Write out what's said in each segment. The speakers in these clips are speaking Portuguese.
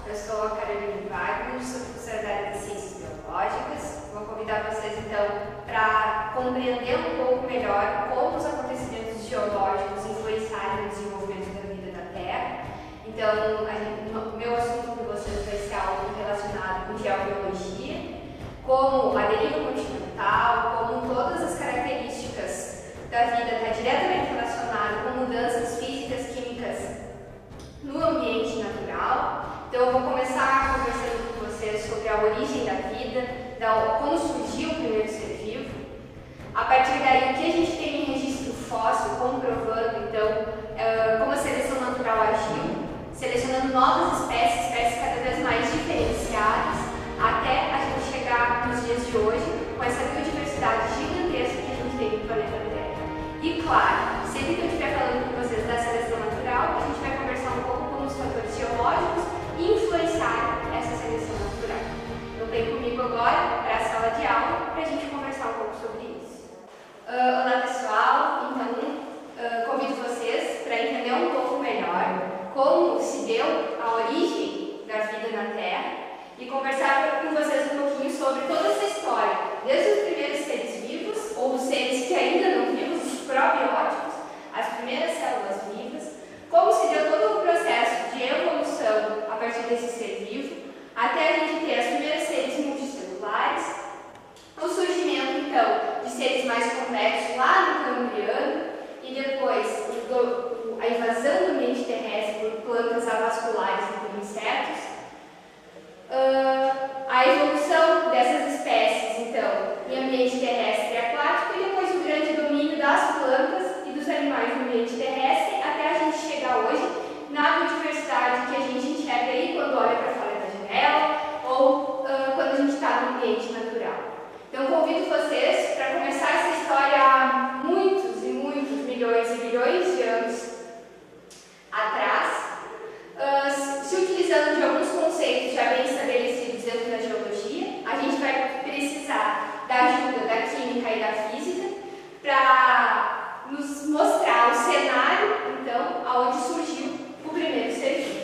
Eu sou a Caroline Wagner, sou professora da área de Ciências Biológicas. Vou convidar vocês, então, para compreender um pouco melhor como os acontecimentos geológicos influenciaram no desenvolvimento da vida na Terra. Então, meu assunto com vocês vai ser algo relacionado com geobiologia, como a deriva continental, como todas as características da vida está diretamente relacionada com mudanças físicas, químicas no ambiente natural. Então eu vou começar conversando com vocês sobre a origem da vida, como surgiu o primeiro ser vivo. A partir daí, o que a gente tem em registro fóssil comprovando, então, como a seleção natural agiu, selecionando novas espécies cada vez mais diferenciadas, até a gente chegar nos dias de hoje, com essa biodiversidade gigantesca que a gente tem no planeta Terra. E claro, sempre que eu estiver falando com vocês da seleção natural, a gente vai conversar um pouco com os fatores geológicos e influenciar essa seleção natural. Então vem comigo agora para a sala de aula para a gente conversar um pouco sobre isso. Olá pessoal, então convido vocês para entender um pouco melhor como se deu a origem da vida na Terra e conversar com vocês um pouquinho sobre toda essa história, desde os primeiros seres vivos, ou os seres que ainda não vivos, os probióticos, as primeiras células vivas, como se deu todo o processo de evolução a partir desse ser vivo, até a gente ter os primeiros seres multicelulares, o surgimento, então, de seres mais complexos lá no Cambriano, e depois a invasão do ambiente terrestre por plantas avasculares e por insetos, a evolução dessas espécies, então, em ambiente terrestre e aquático, e depois o grande domínio das plantas e dos animais no ambiente terrestre, até a gente chegar hoje na biodiversidade que a gente enxerga aí quando olha para fora da janela ou quando a gente está no ambiente natural. Então, convido vocês para começar essa história há muitos e muitos milhões e bilhões de anos atrás, se utilizando de alguns conceitos já bem estabelecidos dentro da geologia. A gente vai precisar da ajuda da química e da física para nos mostrar o cenário, então, aonde surgiu o primeiro ser vivo.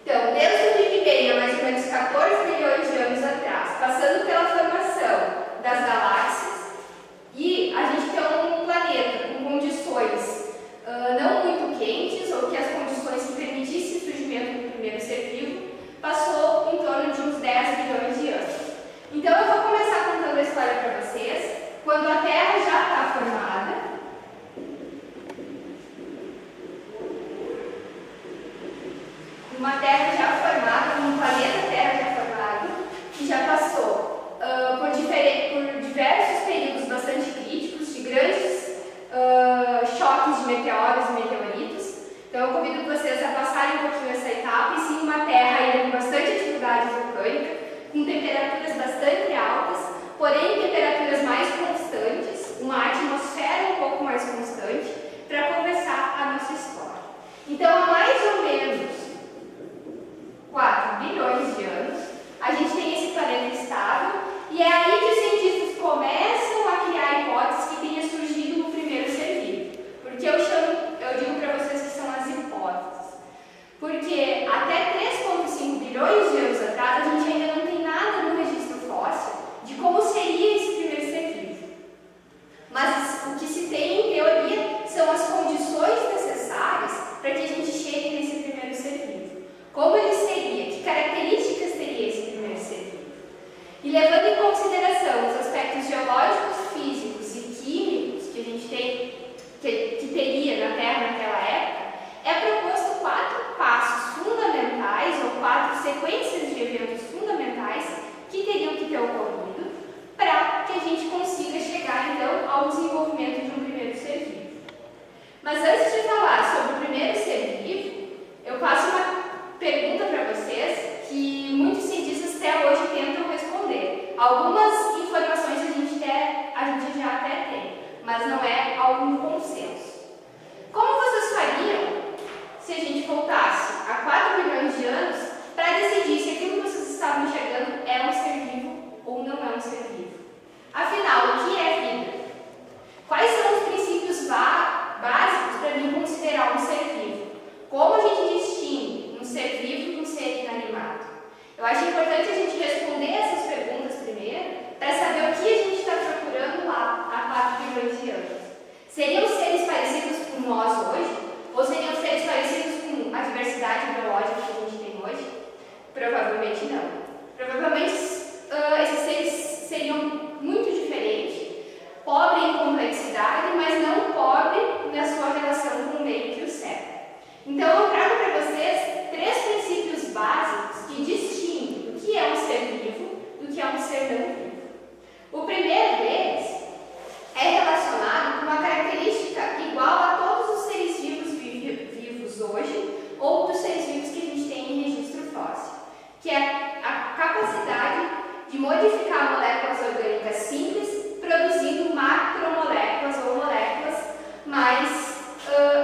Então, desde o Big Bang, há mais ou menos 14 milhões de anos atrás, passando pela formação das galáxias, e a gente tem um planeta com condições não muito quentes, ou que as condições que permitissem o surgimento do primeiro ser vivo, passou em torno de uns 10 bilhões de anos. Então eu vou começar contando a história para vocês, quando a Terra já está formada. Uma Terra já formada, um planeta Terra já formado, que já passou por diversos períodos bastante críticos, de grandes choques de meteoros e meteoritos. Então eu convido vocês a passarem um pouquinho essa etapa, e sim uma Terra ainda com bastante atividade vulcânica, com temperaturas bastante altas, porém temperaturas mais constantes, uma atmosfera um pouco mais constante, para começar a nossa história. Então há mais ou menos 4 bilhões de anos, a gente tem esse planeta estável, e é aí que os cientistas começam a criar hipóteses que tenha surgido o primeiro ser vivo. Porque eu digo para vocês que são as hipóteses. Porque até 3,5 bilhões de anos atrás, a gente ainda não tem nada no registro fóssil de como seria esse primeiro ser vivo. Mas o que se tem, em teoria, são as condições necessárias para que a gente chegue nesse primeiro ser vivo. Como ele seria? Que características teria esse primeiro ser vivo? E levando em consideração os aspectos geológicos, físicos e químicos que a gente tem, que teria na Terra naquela época, é proposto 4 passos fundamentais, ou 4 sequências de eventos fundamentais que teriam que ter ocorrido para que a gente consiga chegar, então, ao desenvolvimento de um primeiro ser vivo. Mas antes de falar sobre o primeiro ser vivo, eu faço uma pergunta para vocês que muitos cientistas até hoje tentam responder. Algumas informações a gente já até tem, mas não é algum consenso. Como vocês fariam se a gente voltasse a 4 bilhões de anos para decidir se aquilo que vocês estavam enxergando é um ser vivo ou não é um ser vivo? Afinal, o que é vida? Quais são os princípios básicos para mim considerar um ser vivo? Como a gente diversidade biológica que a gente tem hoje? Provavelmente não. Provavelmente esses seres seriam muito diferentes, pobre em complexidade, mas não pobre na sua relação com o meio que o cerca. Então eu trago para vocês 3 princípios básicos que distinguem o que é um ser vivo do que é um ser não vivo. O primeiro deles é relacionado com uma característica igual a todos os seres vivos hoje ou dos seres vivos que a gente tem em registro fóssil, que é a capacidade de modificar moléculas orgânicas simples, produzindo macromoléculas ou moléculas mais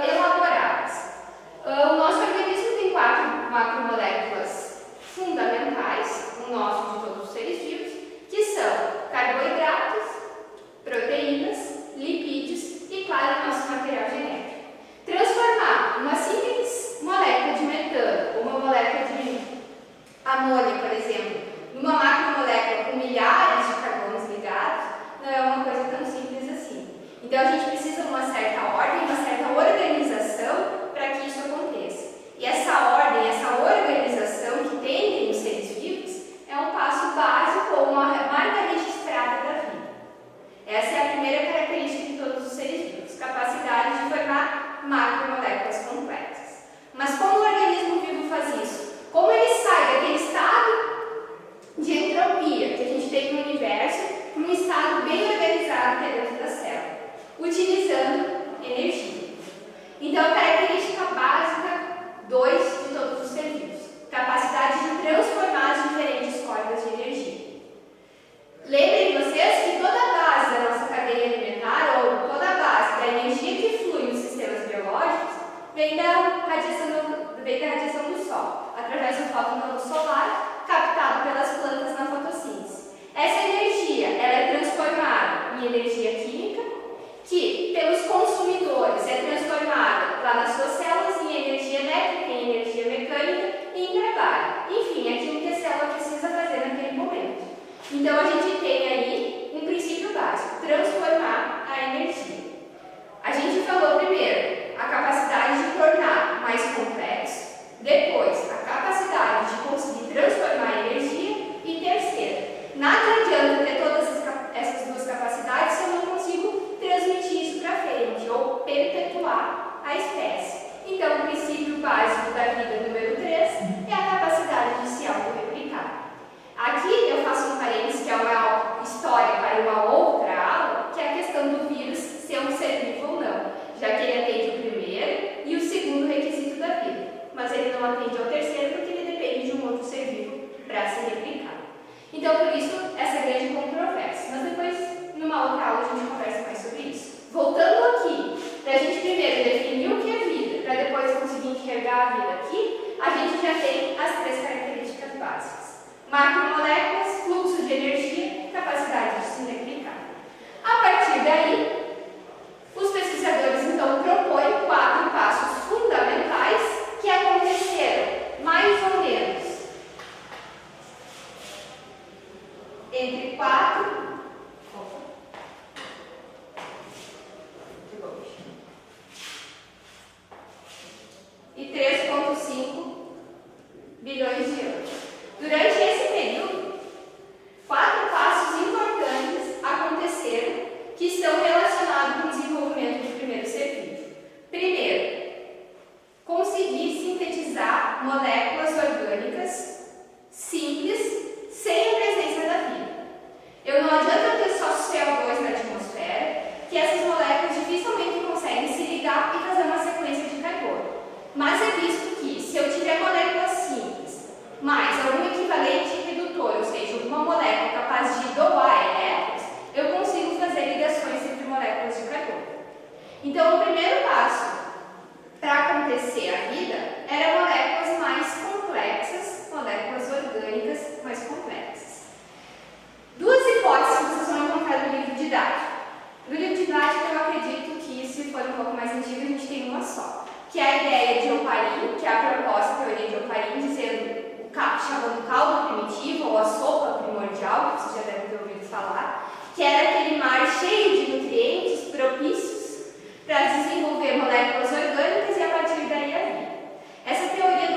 elaboradas. O nosso organismo tem 4 macromoléculas fundamentais, o nosso de todos os seres vivos, que são carboidratos, proteínas, lipídios e, claro, nosso material genético. Transformar uma simples molécula de metano ou uma molécula de amônia, por exemplo, numa macromolécula com milhares de carbonos ligados, não é uma coisa tão simples assim. Então a gente precisa de uma certa ordem, uma certa organização para que isso aconteça. E essa ordem, essa organização que tem nos seres vivos é um passo básico ou uma marca registrada da vida. Essa é a primeira característica de todos os seres vivos, capacidade de formar macromoléculas complexas. Mas como o organismo vivo faz isso? Como ele sai daquele estado de entropia que a gente tem no universo para um estado bem organizado que é dentro da célula, utilizando energia. Então, a característica básica 2 de todos os seres vivos, capacidade de transformar as diferentes formas de energia. Lembrem vocês que toda a base da nossa cadeia alimentar, ou toda a base da energia que flui nos sistemas biológicos, vem da radiação do Sol, através do fóton da luz solar, captado pelas plantas na fotossíntese. Essa energia ela é transformada em energia química, que pelos consumidores é transformada lá nas suas células em energia elétrica, em energia mecânica e em trabalho. Enfim, aquilo que a célula precisa fazer naquele momento. Então a gente tem aí um princípio básico, transformar a energia. A gente falou primeiro a capacidade de tornar mais complexo, depois a capacidade de conseguir transformar a energia e terceiro, nada adianta ter todas essas 2 capacidades se eu não consigo transmitir isso para frente ou perpetuar a espécie. Então o princípio básico da vida número 3 é a capacidade de se autorreplicar. Aqui eu faço um parênteses que é uma história para uma outra aula, que é a questão do vírus ser um ser vivo ou não, já que ele atende o primeiro e o segundo requisito da vida, mas ele não atende ao terceiro porque ele depende de um outro ser vivo para se replicar. Então, por isso, essa grande controvérsia. Mas depois, numa outra aula, a gente conversa mais sobre isso. Voltando aqui, para a gente primeiro definir o que é vida, para depois conseguir enxergar a vida aqui, a gente já tem as 3 características básicas. Macromoléculas, fluxo de energia, capacidade de se replicar. A partir daí, os pesquisadores então propõem 4 passos fundamentais que aconteceram mais ou menos entre 4 e 3,5 bilhões de anos. Durante esse período, 4 passos importantes aconteceram que estão relacionados com o desenvolvimento do primeiro ser vivo. Primeiro, conseguir sintetizar moléculas orgânicas simples sem a presença da vida. Não adianta ter só CO2 na atmosfera, que essas moléculas dificilmente conseguem se ligar e fazer uma sequência de carbono. Mas é visto que, se eu tiver moléculas simples, mais algum equivalente redutor, ou seja, uma molécula capaz de doar elétrons, eu consigo fazer ligações entre moléculas de carbono. Então, o primeiro passo para acontecer a vida era moléculas mais complexas, moléculas orgânicas mais complexas. 2 hipóteses que vocês vão encontrar no livro didático. No livro didático, eu acredito que, se for um pouco mais antigo, a gente tem uma só, que é a ideia de Oparin, que é a proposta teoria de Oparin, dizendo chamando caldo primitivo ou a sopa primordial, que vocês já devem ter ouvido falar, que era aquele mar cheio de nutrientes propícios para desenvolver moléculas orgânicas e a partir daí a vida. Essa teoria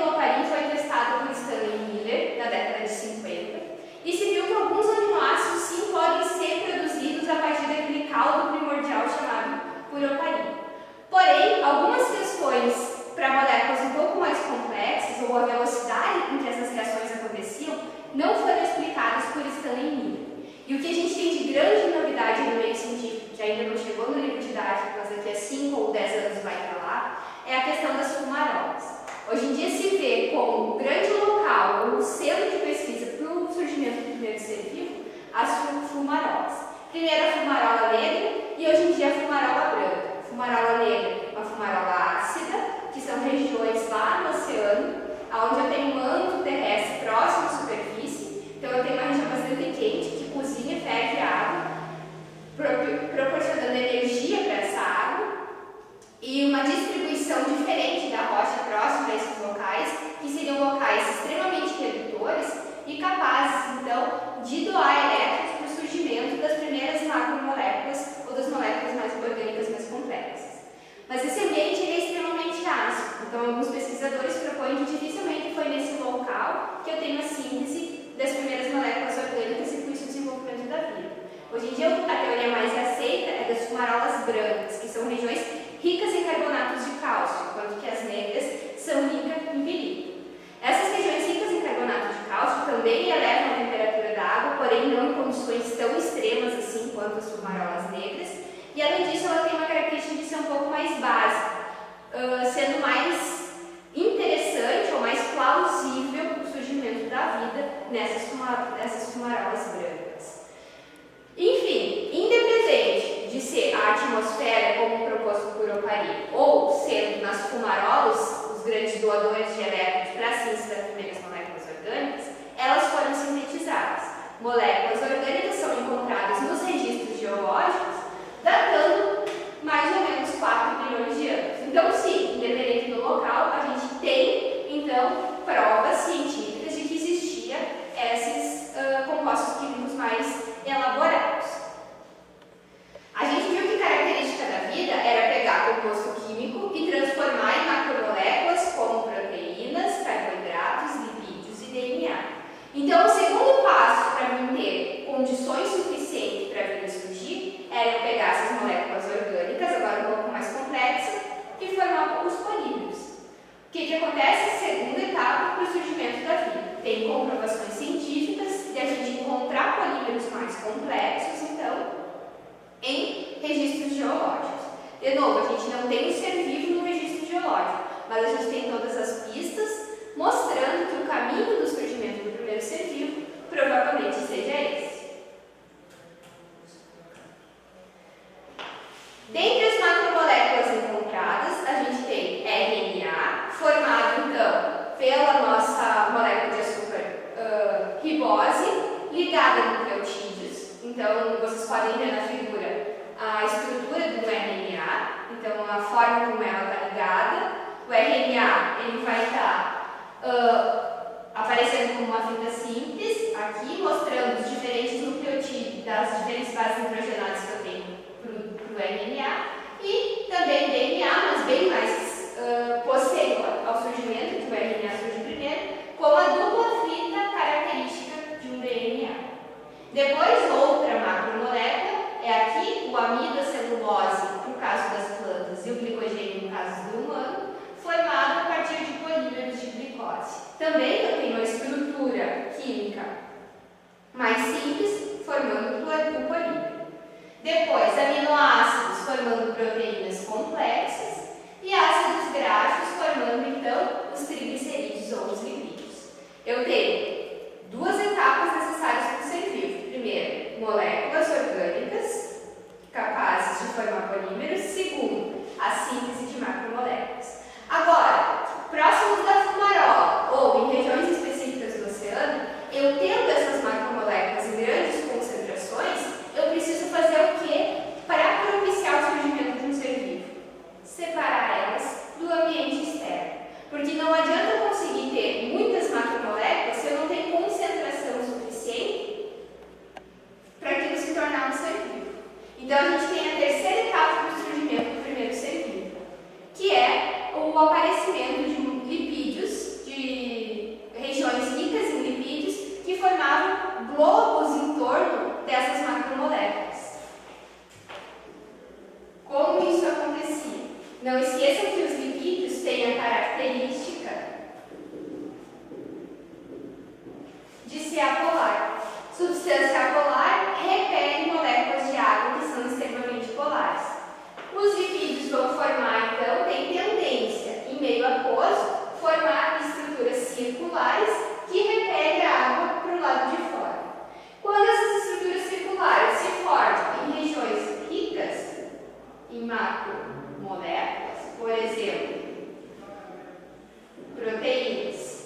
não foram explicados por Stanley Miller. E o que a gente tem de grande novidade no meio científico, que ainda não chegou no livro didático, mas daqui a 5 ou 10 anos vai estar lá, é a questão das fumarolas. Hoje em dia se vê como um grande local, ou um centro de pesquisa para o surgimento do primeiro ser vivo, as fumarolas. Primeiro a fumarola negra e hoje em dia a fumarola branca. Fumarola negra, uma fumarola ácida, que são regiões lá no oceano, onde eu tenho um manto terrestre próximo à superfície, então eu tenho uma região bastante quente que cozinha e ferve a água, proporcionando energia para essa água, e uma distribuição diferente da rocha próxima a esses locais, que seriam locais extremamente redutores e capazes, então, de doar elétrons para o surgimento das primeiras macromoléculas ou das moléculas mais orgânicas mais complexas. Mas esse ambiente é extremamente ácido, então alguns pesquisadores propõem que dificilmente foi nesse local que eu tenho a síntese das primeiras moléculas orgânicas e com isso o desenvolvimento da vida. Hoje em dia a teoria mais aceita é das fumarolas brancas, que são regiões ricas em carbonatos de cálcio, enquanto que as negras são ricas em berílio. Essas regiões ricas em carbonato de cálcio também elevam a temperatura da água, porém não em condições tão extremas assim quanto as fumarolas negras, e além disso ela tem uma característica de ser um pouco mais básica, sendo mais interessante ou mais plausível o surgimento da vida nessas fumarolas brancas. Enfim, independente de ser a atmosfera como proposto por Opari, ou sendo nas fumarolas os grandes doadores de elétrons para a síntese das primeiras moléculas orgânicas, elas foram sintetizadas. Moléculas orgânicas são encontradas nos registros geológicos, datando mais ou menos 4 bilhões de anos. Então, sim, independente do local, a gente tem, então, provas científicas de que existia esses compostos químicos mais elaborados. A gente viu que característica da vida era pegar composto químico e transformar em macromoléculas como proteínas, carboidratos, lipídios e DNA. Então, o segundo passo para manter condições suficientes para a vida surgir era eu pegar essas moléculas orgânicas, agora um pouco mais complexas, e formar os polímeros. O que acontece? Segunda etapa para o surgimento da vida. Tem comprovações científicas de a gente encontrar polímeros mais complexos, então, em registros geológicos. De novo, a gente não tem um ser vivo no registro geológico, mas a gente tem todas as pistas mostrando que o caminho do surgimento do primeiro ser vivo provavelmente seja esse. Dentre as macromoléculas encontradas, a gente tem RNA, formado então pela nossa molécula de açúcar ribose, ligada a nucleotídeos. Então, vocês podem ver na figura a estrutura do RNA, então a forma como ela está ligada. O RNA ele vai estar aparecendo como uma fita simples, aqui, mostrando os diferentes nucleotídeos das diferentes bases nitrogenadas que eu tenho para o RNA, e também DNA, mas bem mais posterior ao surgimento, que o RNA surge primeiro, com a dupla fita característica de um DNA. Depois, outra macromolécula é aqui o amido, a celulose, no caso das plantas, e o glicogênio, no caso do humano, formado a partir de polímeros de glicose. Também eu tenho uma estrutura química mais simples, formando o polímero. Depois, aminoácidos formando proteínas complexas e ácidos graxos formando, então, os triglicerídeos ou os lipídios. Eu tenho duas etapas necessárias para o ser vivo. Primeiro, moléculas orgânicas capazes de formar polímeros. Segundo, a síntese de macromoléculas. Agora, próximos da fumarola ou em regiões específicas do oceano, eu tendo essas macromoléculas em grandes concentrações, eu preciso fazer o quê para propiciar o surgimento de um ser vivo? Separar elas do ambiente externo. Porque não adianta eu conseguir ter muitas macromoléculas se eu não tenho concentração suficiente para aquilo se tornar um ser vivo. Então a gente tem a terceira etapa do surgimento do primeiro ser vivo, que é o aparecimento de lipídios, de regiões ricas em lipídios, que formavam globos em torno dessas macromoléculas. Como isso acontecia? Não esqueçam que os lipídios têm a característica de ser famoso formar estruturas circulares que repelem a água para o lado de fora. Quando essas estruturas circulares se formam em regiões ricas em macromoléculas, por exemplo, proteínas,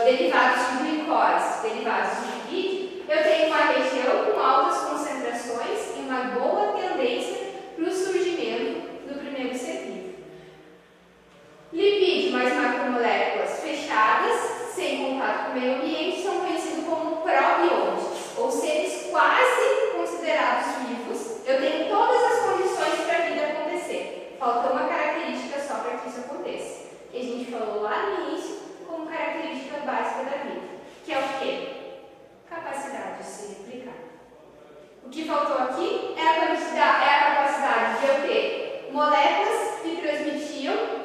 derivados de glicose, derivados de lipídio, eu tenho uma região com altas concentrações e uma boa tendência para o surgimento do primeiro ser vivo. Lipídio mais macromoléculas fechadas, sem contato com o meio ambiente, são conhecidos como probiontes, ou seres quase considerados vivos. Eu tenho todas as condições para a vida acontecer. Falta uma característica só para que isso aconteça, que a gente falou lá no início como característica básica da vida, que é o quê? Capacidade de se replicar. O que faltou aqui é a capacidade de eu ter moléculas que transmitiam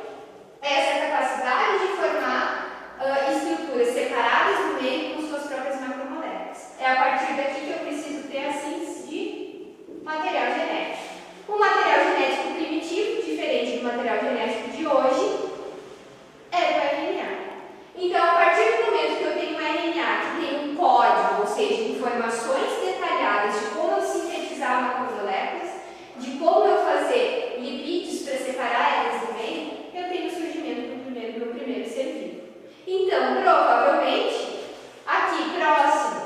essa capacidade de formar estruturas separadas no meio com suas próprias macromoléculas. É a partir daqui que eu preciso ter a síntese de material genético. O material genético primitivo, diferente do material genético de hoje, é o RNA. Então, a partir do momento que eu tenho um RNA que tem um código, ou seja, informações detalhadas de como eu sintetizar macromoléculas, de como eu fazer lipídios para separar elas do meio, eu tenho o surgimento do primeiro ser vivo. Então, provavelmente, aqui próximo,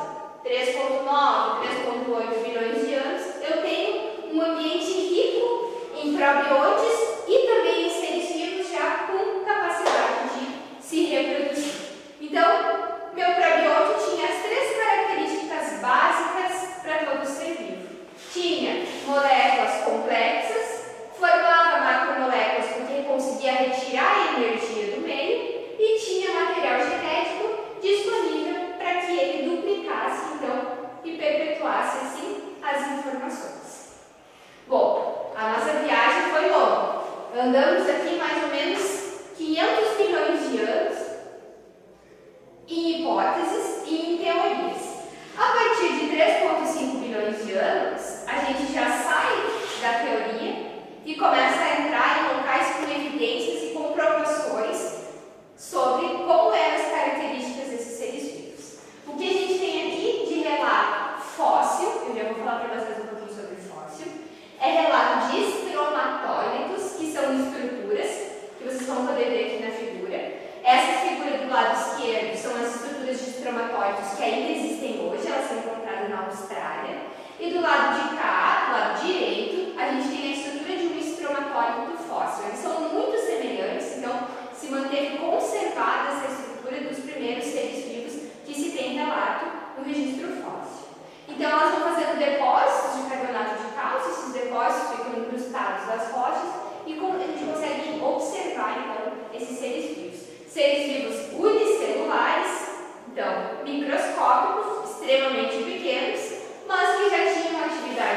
3,9, 3,8 bilhões de anos, eu tenho um ambiente rico em probiontes e também em seres vivos já com capacidade de se reproduzir. Então, meu probionte tinha as 3 características básicas para todo ser vivo. Tinha moléculas complexas, formava macromoléculas porque conseguia retirar a energia do meio e tinha material genético disponível para que ele duplicasse, então, e perpetuasse, assim, as informações. Bom, a nossa viagem foi longa. Andamos aqui mais ou menos 500 bilhões de anos em hipóteses e em teorias. A partir de 3,5 bilhões de anos, a gente já sai da teoria e começa a entrar em locais com evidências e comprovações sobre como eram as características desses seres vivos. O que a gente tem aqui de relato fóssil, eu já vou falar para vocês um pouquinho sobre fóssil, é relato de estromatólitos, que são estruturas, que vocês vão poder ver aqui na figura. Essa figura do lado esquerdo são as estruturas de estromatólitos que ainda existem hoje, elas são encontradas na Austrália. E do lado de cá, do lado direito, a gente tem a estrutura de um estromatólito fóssil. Eles são muito semelhantes, então se manteve conservada essa estrutura dos primeiros seres vivos que se tem relato no registro fóssil. Então elas vão fazendo depósitos de carbonato de cálcio, esses depósitos ficam incrustados nas rochas e a gente consegue observar então esses seres vivos. Seres vivos unicelulares, então microscópicos, extremamente pequenos, mas que já tinham atividade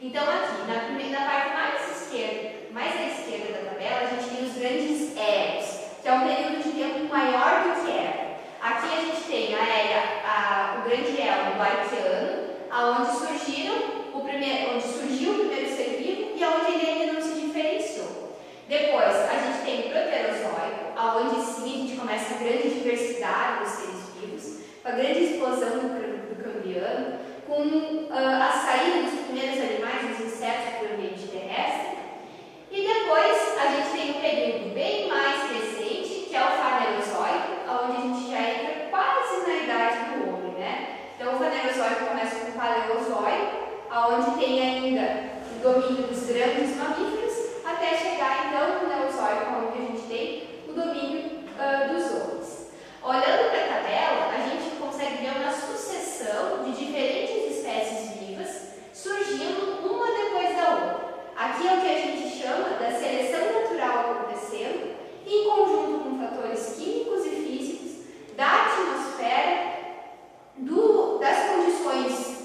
Então aqui, na parte mais à esquerda da tabela, a gente tem os grandes eras, que é um período de tempo maior do que era. Aqui a gente tem o grande elo do Arqueano, onde surgiu o primeiro ser vivo e onde ele ainda não se diferenciou. Depois, a gente tem o Proterozoico, onde sim a gente começa a grande diversidade dos seres vivos, com a grande explosão do Cambriano, com a saída dos primeiros animais, dos insetos para o ambiente terrestre. E depois, a gente tem um período bem mais recente, que é o Fanerozoico, onde a gente já entra quase na idade do homem, né? Então, o Fanerozoico começa com o Paleozoico, onde tem ainda o domínio dos grandes mamíferos, até chegar então no Neozoico, onde a gente tem o domínio dos homens. Olhando para a tabela, a gente consegue ver uma sucessão de diferentes espécies vivas surgindo uma depois da outra. Aqui é o que a gente chama da seleção natural acontecendo, em conjunto com fatores químicos e físicos, da atmosfera, das condições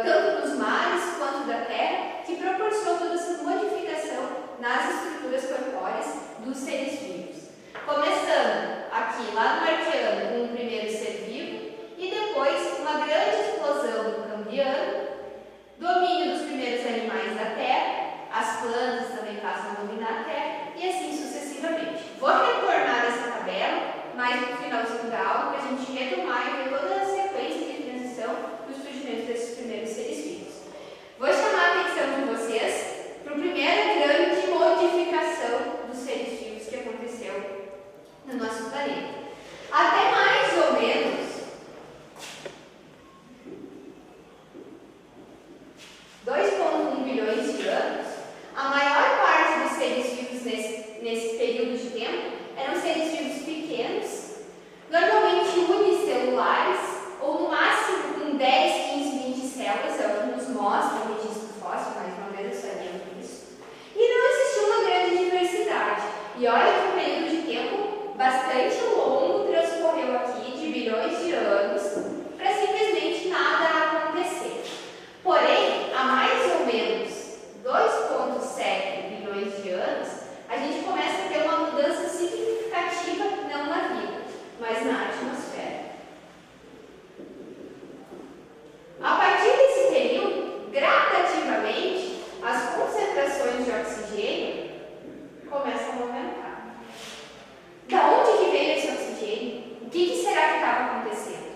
tanto dos mares quanto da terra, que proporcionam toda essa modificação nas estruturas corpóreas dos seres vivos. Começando aqui, lá no Arqueano, com o primeiro ser vivo, e depois uma grande explosão do Cambriano, domínio dos primeiros animais da terra, as plantas também passam a dominar a terra, e assim sucessivamente. Vou retornar essa tabela mais no finalzinho da aula, para a gente retomar e ver toda a sequência de transição do surgimento desses primeiros seres vivos. Vou chamar a atenção de vocês para a primeira grande modificação dos seres vivos que aconteceu no nosso planeta. Até mais ou menos 2,1 bilhões de anos, a maior parte dos seres vivos nesse período de tempo eram seres vivos pequenos, normalmente unicelulares, ou no máximo com 10, 15, 20 células, é o que nos mostra o registro fóssil, mais uma vez eu sabia disso. E não existia uma grande diversidade. E olha que um período de tempo bastante longo transcorreu aqui, de bilhões de anos, para simplesmente nada acontecer. Porém, há mais ou menos 2,7 bilhões de anos, a gente começa a ter uma mudança significativa, não na vida, mas na atmosfera. A partir desse período, gradativamente, as concentrações de oxigênio começam a aumentar. Da onde que veio esse oxigênio? O que será que estava acontecendo?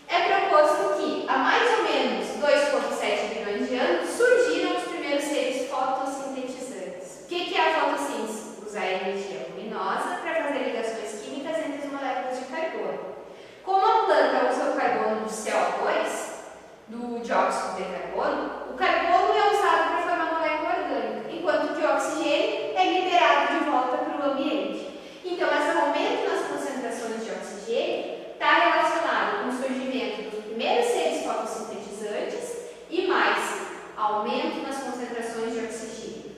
É proposto que, há mais ou menos 2,7 bilhões de anos, surgiram os primeiros seres fotossintetizantes. O que é a fotossíntese? Usar a energia luminosa para fazer ligações químicas entre as moléculas de carbono. Como a planta usa o carbono do CO2, do dióxido de carbono, o carbono é usado para formar molécula orgânica, enquanto que o oxigênio é liberado de volta para o ambiente. Então, esse aumento nas concentrações de oxigênio está relacionado com o surgimento dos primeiros seres fotossintetizantes e mais aumento nas concentrações de oxigênio.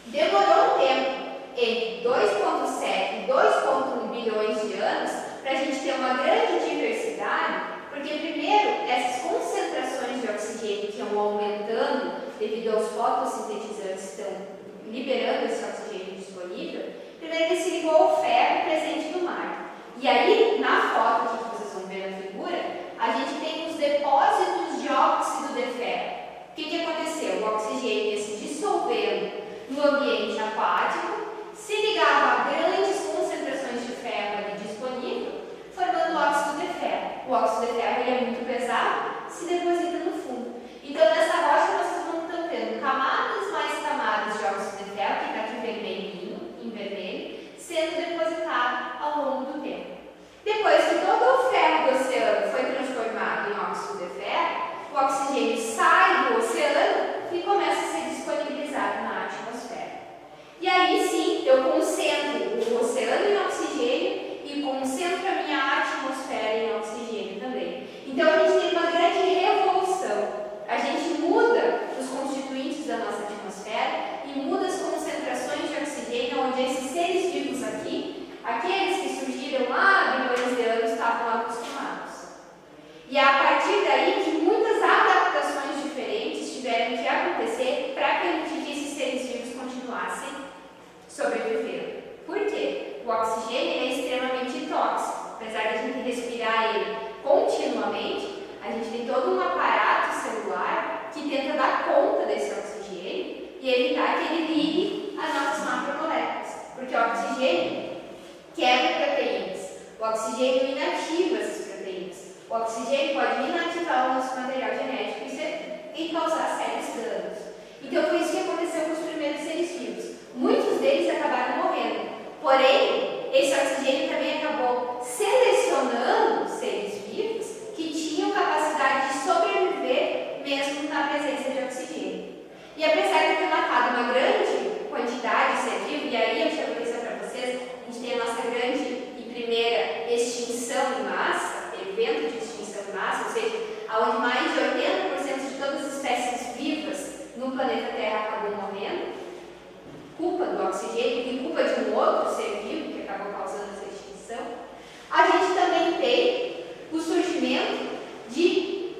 Demorou um tempo, entre 2,7 e 2,1 bilhões de anos, para a gente ter uma grande diversidade, porque primeiro essas concentrações de oxigênio que iam aumentando devido aos fotossintetizantes que estão liberando esse oxigênio disponível, primeiro ele se ligou ao ferro presente no mar. E aí, na foto que vocês vão ver na figura, a gente tem os depósitos de óxido de ferro. O que aconteceu? O oxigênio ia se dissolvendo no ambiente aquático, se ligava a grandes concentrações de ferro ali disponível, formando óxido de ferro. O óxido de ferro ele é muito pesado, se deposita no fundo. Então, nessa rocha, vocês vão tendo camadas mais camadas de óxido de ferro, que está aqui vermelhinho, em vermelho, sendo depositado ao longo do tempo. Depois que todo o ferro do oceano foi transformado em óxido de ferro, o oxigênio sai do oceano e começa a ser disponibilizado na atmosfera. E aí sim, eu concentro o oceano em oxigênio e concentro a minha atmosfera em oxigênio também. Então a gente tem uma grande revolução. A gente muda os constituintes da nossa atmosfera e muda as concentrações de oxigênio, onde esses seres vivos aqui, aqueles que surgiram lá há bilhões de anos, estavam acostumados. E é a partir daí que muitas adaptações diferentes tiveram sobreviver. Por quê? O oxigênio é extremamente tóxico. Apesar de a gente respirar ele continuamente, a gente tem todo um aparato celular que tenta dar conta desse oxigênio e evitar que ele ligue as nossas macromoléculas. Porque o oxigênio quebra proteínas. O oxigênio inativa essas proteínas. O oxigênio pode inativar o nosso material genético e causar sérios danos. Então foi isso que aconteceu com os primeiros seres vivos. Muitos deles acabaram morrendo. Porém, esse oxigênio também acabou selecionando seres vivos que tinham capacidade de sobreviver mesmo na presença de oxigênio. E apesar de ter matado uma grande quantidade de ser vivo, e aí eu já vou dizer para vocês, a gente tem a nossa grande e primeira extinção em massa, evento de extinção em massa, ou seja, onde mais de 80% de todas as espécies vivas no planeta Terra acabou morrendo, culpa do oxigênio e culpa de um outro ser vivo que acabou causando essa extinção. A gente também tem o surgimento de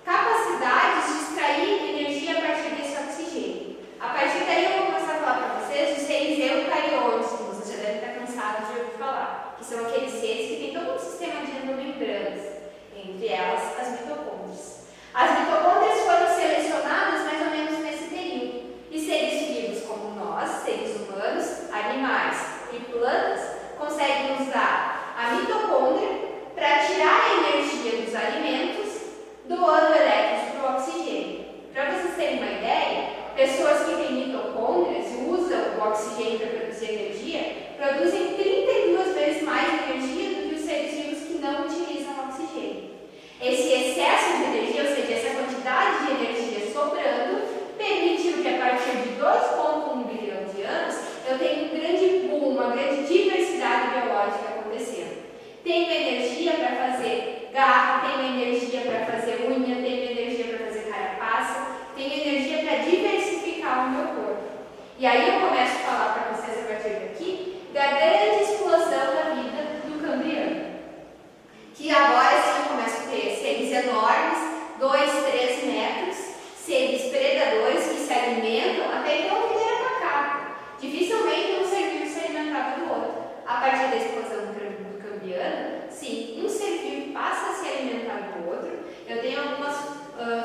capacidades de extrair energia a partir desse oxigênio. A partir daí eu vou começar a falar para vocês dos seres eucariontes, que vocês já devem estar cansados de ouvir falar, que são aqueles seres que têm todo um sistema de endomembranas, entre elas as mitocôndrias. As mitocôndrias foram selecionadas mais ou menos nesse período, e seres vivos como nós, seres humanos, animais e plantas, conseguem usar a mitocôndria para tirar a energia dos alimentos, doando elétrons para o oxigênio. Para vocês terem uma ideia, pessoas que têm mitocôndrias e usam o oxigênio para produzir energia, produzem 32 vezes mais energia do que os seres vivos que não utilizam o oxigênio. Esse excesso de energia, ou seja, essa quantidade de energia sobrando, permitiu que a partir de 2,1 bilhão de anos eu tenha um grande boom, uma grande diversidade biológica acontecendo. Tenho energia para fazer garra, tenho energia para fazer unha, tenho energia para fazer carapaça, tenho energia para diversificar o meu corpo. E aí eu começo a falar para vocês a partir daqui da grande explosão da vida do Cambriano. Que agora sim eu começo a ter seres enormes, 2, 3 metros, seres predadores que se alimentam, até então que era macaco. Dificilmente um ser vivo se alimentava do outro. A partir da explosão do Cambriano, sim, um ser vivo passa a se alimentar do outro. Eu tenho algumas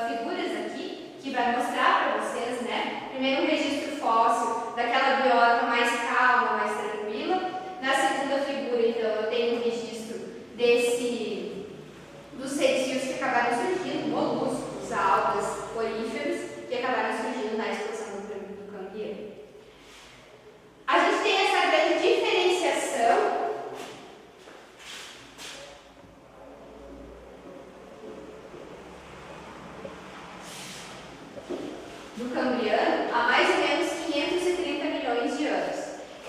figuras aqui que vai mostrar para vocês, né? Primeiro um registro fóssil daquela biota mais calma, mais tranquila. Na segunda figura, então, eu tenho um registro dos seres vivos que acabaram surgindo, moluscos, algas, poríferos, que acabaram surgindo na explosão do Cambriano. A gente tem essa grande diferenciação do Cambriano há mais ou menos 530 milhões de anos.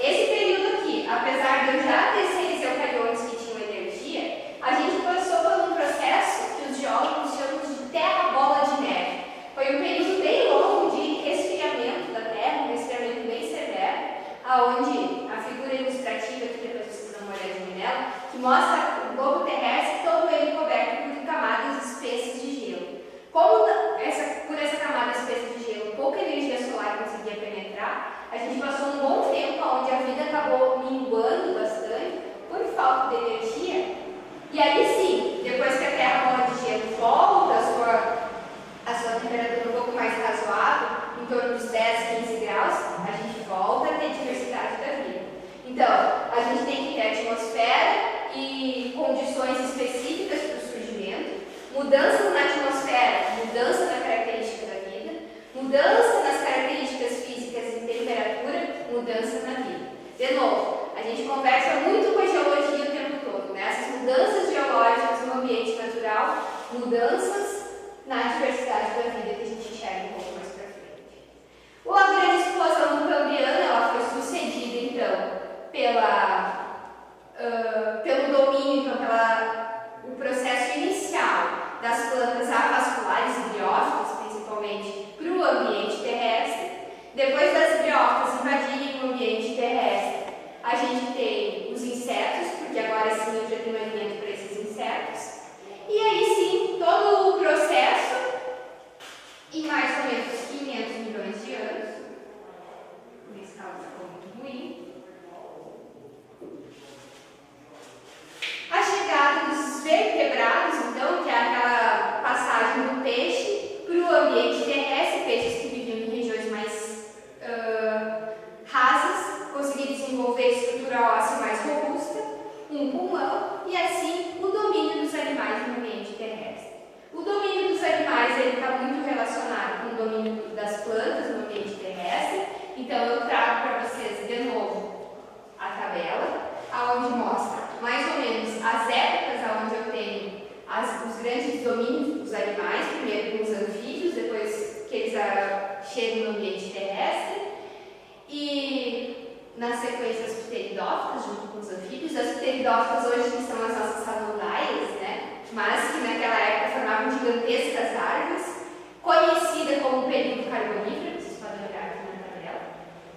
Esse período aqui, apesar de eu já ter seres eucariontes que tinham energia, a gente passou por um processo que os geólogos chamam de terra-bola de neve. Foi um período bem longo de resfriamento da Terra, um resfriamento bem severo, aonde a figura ilustrativa, que depois vocês dão uma olhadinha nela, que mostra o globo terrestre todo ele coberto por camadas espessas de gelo. Como por essa camada espessa de gelo pouca energia solar conseguia penetrar, a gente passou um bom tempo onde a vida acabou minguando bastante por falta de energia. E aí sim, depois que a Terra bola de gelo volta a sua temperatura um pouco mais razoável, em torno dos 10, 15 graus, a gente volta a ter diversidade da vida. Então, a gente tem que ter atmosfera e condições específicas para o surgimento, mudanças na atmosfera, mudança na característica da vida, mudança nas características físicas e temperatura, mudança na vida. De novo, a gente conversa muito com a geologia o tempo todo, né? Essas mudanças geológicas no ambiente natural, mudanças na diversidade da vida que a gente enxerga um pouco mais para frente. A grande explosão do Cambriano, ela foi sucedida então pelo domínio, então o processo inicial das plantas avasculares e briófitas, principalmente para o ambiente terrestre. Depois das briófitas invadirem o ambiente terrestre, a gente tem os insetos, porque agora sim eu já tenho alimento para esses insetos. E aí sim, todo o e assim o domínio dos animais no ambiente terrestre. O domínio dos animais está muito relacionado com o domínio das plantas no ambiente terrestre, então eu trago para vocês de novo a tabela, onde mostra mais ou menos as épocas onde eu tenho os grandes domínios dos animais, primeiro com os anfíbios, depois que eles chegam no ambiente terrestre, e na sequência as pteridófitas junto com os anfíbios. As pteridófitas hoje que são as nossas samambaias, né? Mas que naquela época formavam gigantescas árvores, conhecida como período carbonífero, vocês podem olhar aqui na tabela.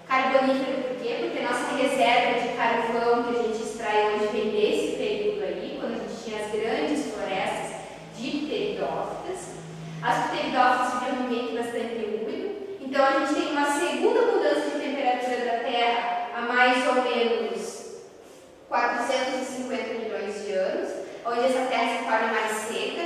Carbonífero por quê? Porque a nossa reserva de carvão que a gente extrai hoje vem desse período aí, quando a gente tinha as grandes florestas de pteridófitas. As pteridófitas viviam num ambiente bastante úmido, então a gente tem uma segunda mudança de temperatura da Terra há mais ou menos 450 milhões de anos, onde essa Terra se torna mais seca,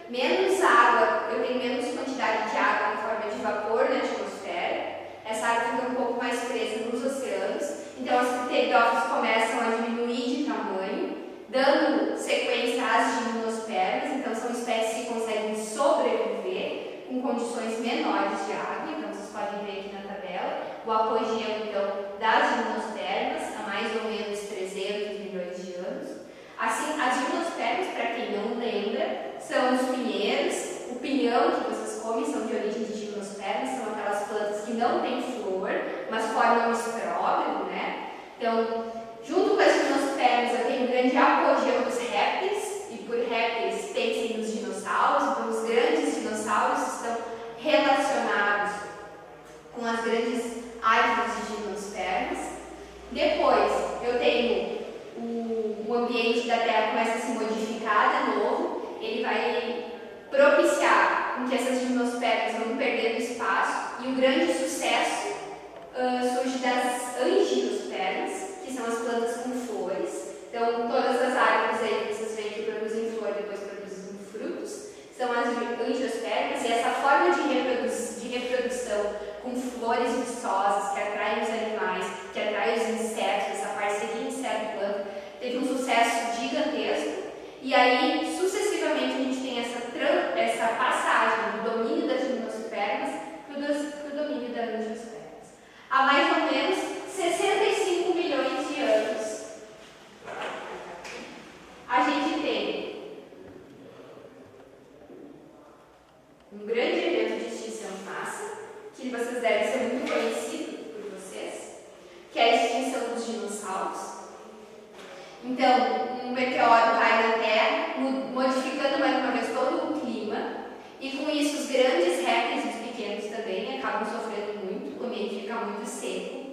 menos água, eu tenho menos quantidade de água em forma de vapor na atmosfera, essa água fica um pouco mais presa nos oceanos, então as pteridófitas começam a diminuir de tamanho, dando sequência às gimnospermas, então são espécies que conseguem sobreviver com condições menores de água, então vocês podem ver aqui na tabela, o apogeu então das gimnospermas há mais ou menos 300 milhões de anos. Assim, as gimnospermas, para quem não lembra, são os pinheiros, o pinhão que vocês comem são de origem de gimnospermas, são aquelas plantas que não têm flor, mas formam espróglio, né? Então, junto com as gimnospermas, eu tenho um grande apogeu dos répteis, e por répteis pensem nos dinossauros, então os grandes dinossauros estão relacionados com as grandes árvores de gimnospermas. Depois, eu tenho o ambiente da Terra começa a se modificar de novo, ele vai propiciar com que essas gimnospermas vão perdendo espaço, e o grande sucesso surge das angiospermas, que são as plantas com flores. Então, todas as árvores aí que vocês veem que produzem flor e depois produzem frutos, são as angiospermas, e essa forma de reprodução com flores vistosas, que atraem os animais, que atraem os insetos, essa parceria inseto-planta, teve um sucesso gigantesco, e aí, sucessivamente, a gente tem essa passagem do domínio das gimnospermas para o domínio das angiospermas. Há mais ou menos 65 milhões de anos, a gente tem um grande evento de extinção de massa, que vocês devem ser muito conhecido por vocês, que é a extinção dos dinossauros. Então, um meteoro cai na Terra, modificando mais uma vez todo o clima, e com isso os grandes répteis e os pequenos também acabam sofrendo muito, o ambiente fica muito seco.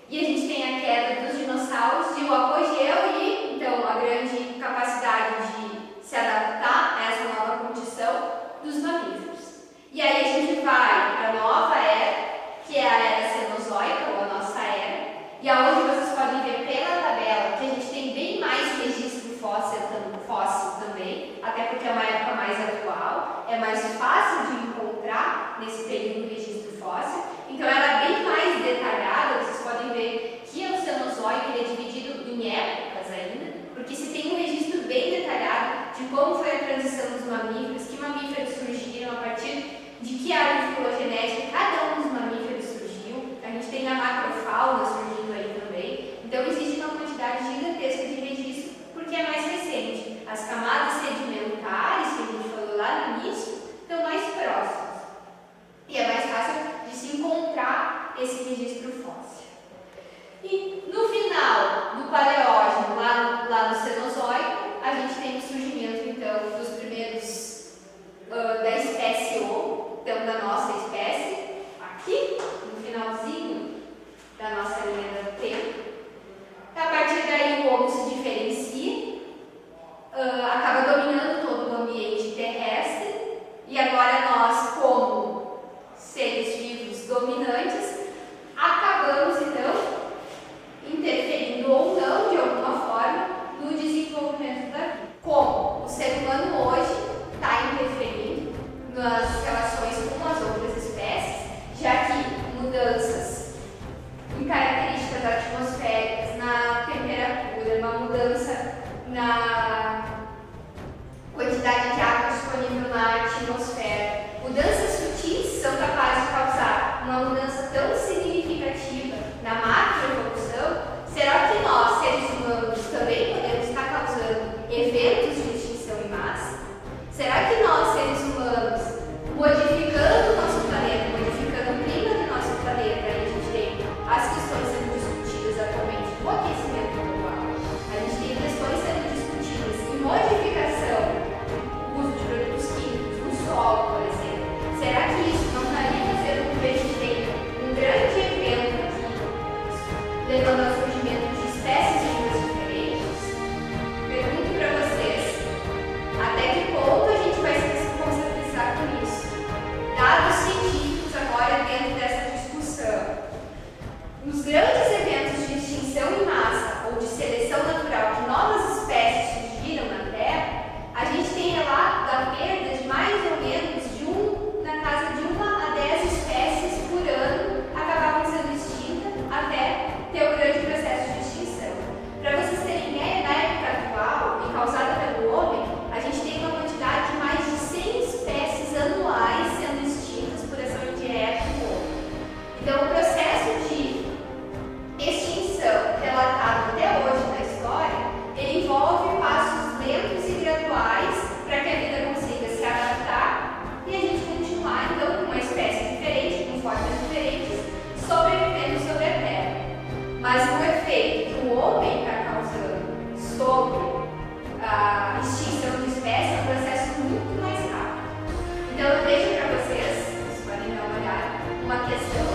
E a gente tem a queda dos dinossauros e o apogeu, e então a grande capacidade de se adaptar a essa nova condição dos mamíferos. E aí a gente vai para a nova era, que é a era cenozoica, ou a nossa era, e aonde vocês podem ver pela tabela que a gente tem bem mais registro fóssil também, até porque é uma época mais atual, é mais fácil de encontrar nesse período registro fóssil, então ela é bem mais detalhada. Vocês podem ver que o Cenozoico ele é dividido em épocas ainda, porque se tem um registro bem detalhado de como foi a transição dos mamíferos, que mamíferos surgiram, a partir de que árvore filogenética cada um dos mamíferos surgiu. A gente tem a macrofauna surgindo aí também, então existe uma quantidade gigantesca de registro, porque é mais recente. As camadas sedimentares, que a gente falou lá no início, estão mais próximas, e é mais fácil de se encontrar esse registro fóssil. E no final do Paleógeno, lá no Cenozoico, a gente tem o surgimento então dos primeiros da espécie Homo, então da nossa espécie, aqui no finalzinho da nossa linha do tempo. A partir daí o Homo se diferencia, acaba dominando todo o ambiente terrestre, e agora nós, como seres vivos dominantes, acabamos então interferindo ou não, de alguma forma, no desenvolvimento da vida. Como o ser humano hoje está interferindo nas relações com as outras espécies, já que mudanças em características atmosféricas, na temperatura, uma mudança na quantidade de água disponível na atmosfera. Mudanças sutis são capazes de causar uma mudança tão significativa na macroevolução. Será que nós, seres humanos, também podemos estar causando eventos de extinção em massa? Será que nós, seres humanos, modificando o nosso planeta, modificando o clima do nosso planeta, aí a gente tem as questões sendo discutidas atualmente do aquecimento global, a gente tem questões sendo discutidas em modificação, o uso de produtos químicos no solo, por exemplo. Será que isso não estaria fazendo com que a gente tenha um grande evento aqui, levando ao surgimento de espécies vivas diferentes? Pergunto para vocês, até que ponto a gente vai se responsabilizar com isso? Dados científicos agora dentro dessa discussão. Nos grandes eventos de extinção em massa ou de seleção natural que novas espécies surgiram na Terra, a gente tem relato da perda de mais ou menos na casa de 1 a 10 espécies por ano acabavam sendo extintas até ter o grande processo de extinção. Para vocês terem ideia, na época atual e causada pelo homem, a gente tem uma quantidade de mais de 100 espécies anuais sendo extintas por ação indireta do homem. Então, o processo de extinção relatado até hoje na história, ele envolve passos lentos e graduais para que a vida consiga se adaptar e a gente continuar, então, com uma espécie diferente, com formas diferentes, sobrevivendo sobre a Terra. Mas o efeito que o homem está causando sobre a extinção de espécies é um processo muito mais rápido. Então, eu deixo para vocês podem dar uma olhada, uma questão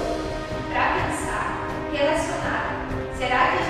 para pensar relacionada. Será que